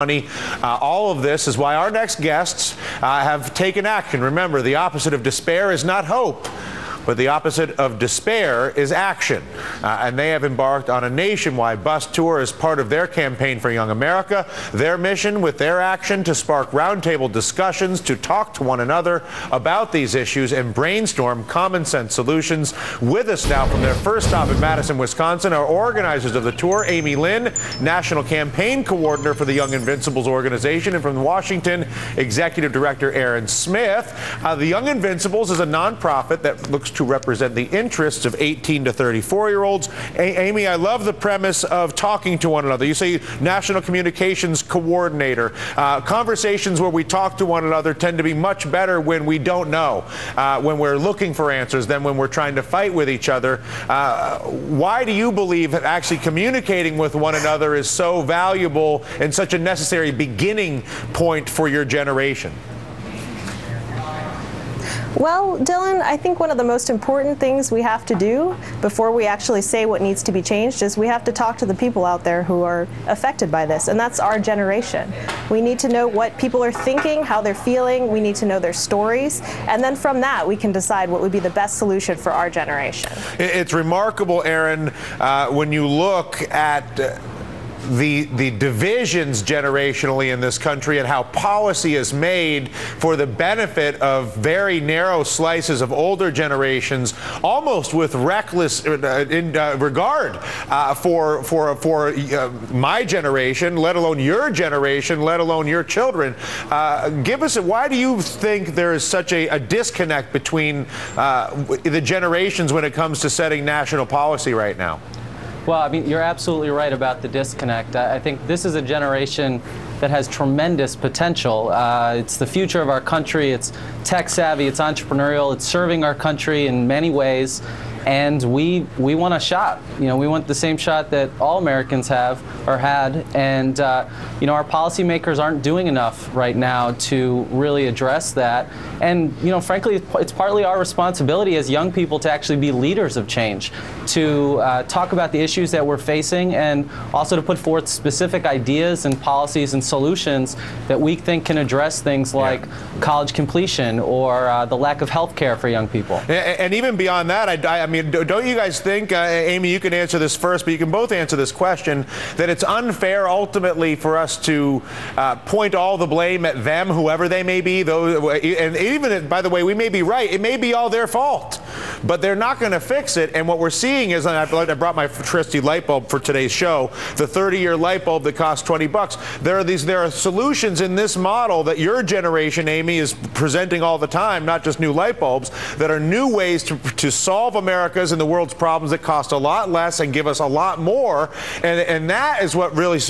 All of this is why our next guests have taken action. Remember, the opposite of despair is not hope, but the opposite of despair is action. And they have embarked on a nationwide bus tour as part of their campaign for Young America. Their mission with their action to spark roundtable discussions, to talk to one another about these issues and brainstorm common sense solutions. With us now from their first stop in Madison, Wisconsin, are organizers of the tour, Amy Lynn, National Campaign Coordinator for the Young Invincibles organization, and from Washington, Executive Director Aaron Smith. The Young Invincibles is a nonprofit that looks to represent the interests of 18 to 34-year-olds. Amy, I love the premise of talking to one another. You say National Communications Coordinator. Conversations where we talk to one another tend to be much better when we don't know, when we're looking for answers, than when we're trying to fight with each other. Why do you believe that actually communicating with one another is so valuable and such a necessary beginning point for your generation? Well, Dylan, I think one of the most important things we have to do before we actually say what needs to be changed is we have to talk to the people out there who are affected by this, and that's our generation. We need to know what people are thinking, how they're feeling, we need to know their stories, and then from that we can decide what would be the best solution for our generation. It's remarkable, Aaron, when you look at the divisions generationally in this country and how policy is made for the benefit of very narrow slices of older generations, almost with reckless regard for my generation, let alone your generation, let alone your children. Give us why do you think there is such a disconnect between the generations when it comes to setting national policy right now? Well, I mean, you're absolutely right about the disconnect. I think this is a generation that has tremendous potential. It's the future of our country. It's tech savvy, it's entrepreneurial, it's serving our country in many ways. And we want a shot. You know, we want the same shot that all Americans have or had. And you know, our policymakers aren't doing enough right now to really address that. And you know, frankly, it's partly our responsibility as young people to actually be leaders of change, to talk about the issues that we're facing, and also to put forth specific ideas and policies and solutions that we think can address things like college completion or the lack of health care for young people. And even beyond that, I mean, don't you guys think, Amy, you can answer this first, but you can both answer this question, that it's unfair ultimately for us to point all the blame at them, whoever they may be, and even, by the way, we may be right, it may be all their fault, but they're not going to fix it. And what we're seeing is, and I brought my trusty light bulb for today's show, the 30-year light bulb that costs 20 bucks. There are solutions in this model that your generation, Amy, is presenting all the time, not just new light bulbs, that are new ways to solve America's and the world's problems that cost a lot less and give us a lot more. And that is what really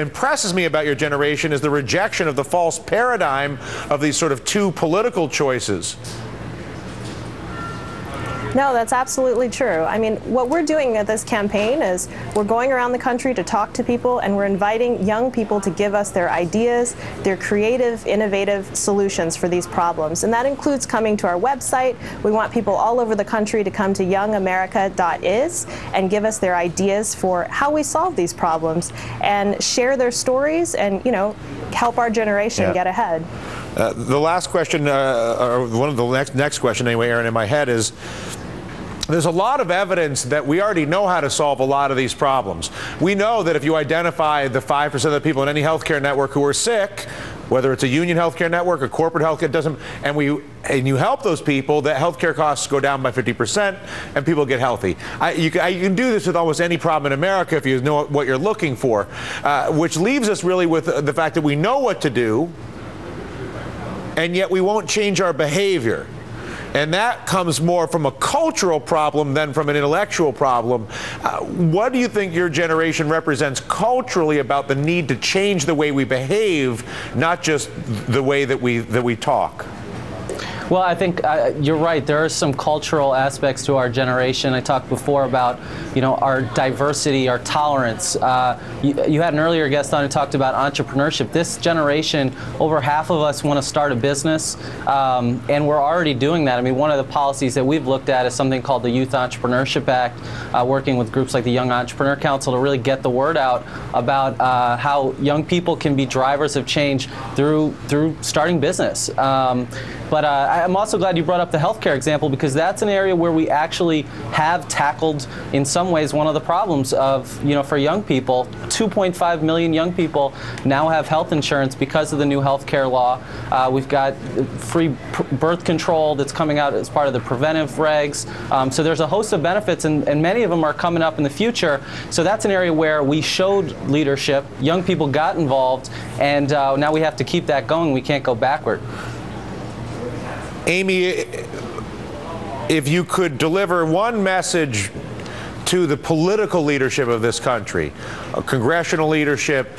impresses me about your generation, is the rejection of the false paradigm of these sort of two political choices. No, that's absolutely true. I mean, what we're doing at this campaign is we're going around the country to talk to people, and we're inviting young people to give us their ideas, their creative, innovative solutions for these problems. And that includes coming to our website. We want people all over the country to come to youngamerica.is and give us their ideas for how we solve these problems and share their stories and, you know, help our generation get ahead. The last question, or one of the next question anyway, Aaron, in my head is, there's a lot of evidence that we already know how to solve a lot of these problems. We know that if you identify the 5% of the people in any healthcare network who are sick, whether it's a union healthcare network, a corporate healthcare, and you help those people, that healthcare costs go down by 50% and people get healthy. You can do this with almost any problem in America if you know what you're looking for, which leaves us really with the fact that we know what to do, and yet we won't change our behavior. And that comes more from a cultural problem than from an intellectual problem. What do you think your generation represents culturally about the need to change the way we behave, not just the way that we talk? Well, I think you're right. There are some cultural aspects to our generation. I talked before about, our diversity, our tolerance. You had an earlier guest on who talked about entrepreneurship. This generation, over half of us want to start a business, and we're already doing that. I mean, one of the policies that we've looked at is something called the Youth Entrepreneurship Act, working with groups like the Young Entrepreneur Council to really get the word out about how young people can be drivers of change through starting business. But I'm also glad you brought up the healthcare example, because that's an area where we actually have tackled, in some ways, one of the problems of, for young people. 2.5 million young people now have health insurance because of the new healthcare law. We've got free birth control that's coming out as part of the preventive regs. So there's a host of benefits, and many of them are coming up in the future. So that's an area where we showed leadership, young people got involved, and now we have to keep that going. We can't go backward. Amy, if you could deliver one message to the political leadership of this country, congressional leadership,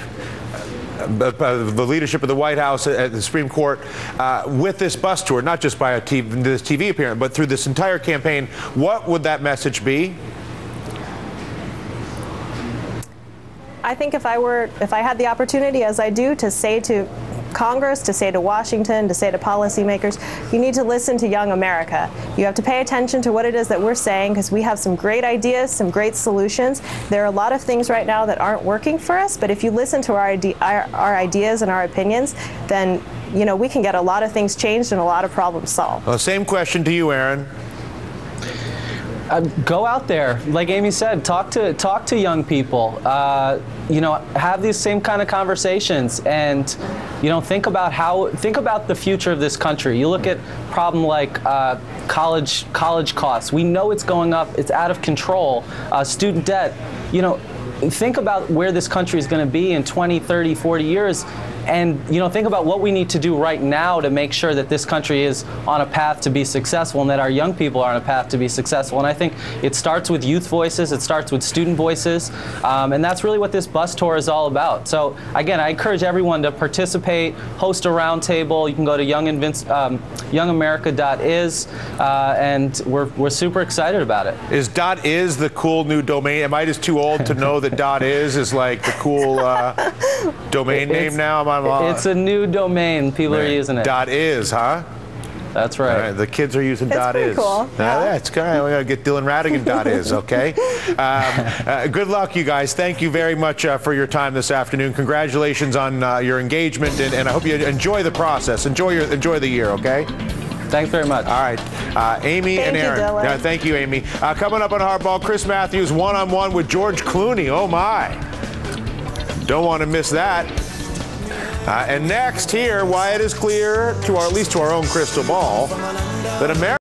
the leadership of the White House, at the Supreme Court, with this bus tour, not just by this TV appearance, but through this entire campaign, what would that message be? I think if I had the opportunity, as I do, to say to Congress, to say to Washington, to say to policymakers, you need to listen to young America. You have to pay attention to what it is that we're saying, because we have some great ideas, some great solutions. There are a lot of things right now that aren't working for us, but if you listen to our ideas and our opinions, then we can get a lot of things changed and a lot of problems solved. Well, same question to you, Aaron. Go out there, like Amy said, talk to young people. Have these same kind of conversations, and think about the future of this country. You look at a problem like college costs. We know it's going up. It's out of control. Student debt. Think about where this country is going to be in 20, 30, 40 years. And think about what we need to do right now to make sure that this country is on a path to be successful, and that our young people are on a path to be successful. And I think it starts with youth voices, it starts with student voices, and that's really what this bus tour is all about. So again, I encourage everyone to participate, host a roundtable. You can go to youngamerica.is, and we're super excited about it. Is .is the cool new domain? Am I just too old to know that .is like the cool domain name now? It's a new domain. People are using it. .is, huh? That's right. All right. The kids are using it's pretty .is. Cool. That's kind of, we got to get Dylan Ratigan .is, okay? Good luck, you guys. Thank you very much for your time this afternoon. Congratulations on your engagement, and I hope you enjoy the process. Enjoy the year, okay? Thanks very much. All right. Amy and Aaron. Dylan. Thank you, Amy. Coming up on Hardball, Chris Matthews one-on-one with George Clooney. Oh, my. Don't want to miss that. And next here, why it is clear, at least to our own crystal ball, that America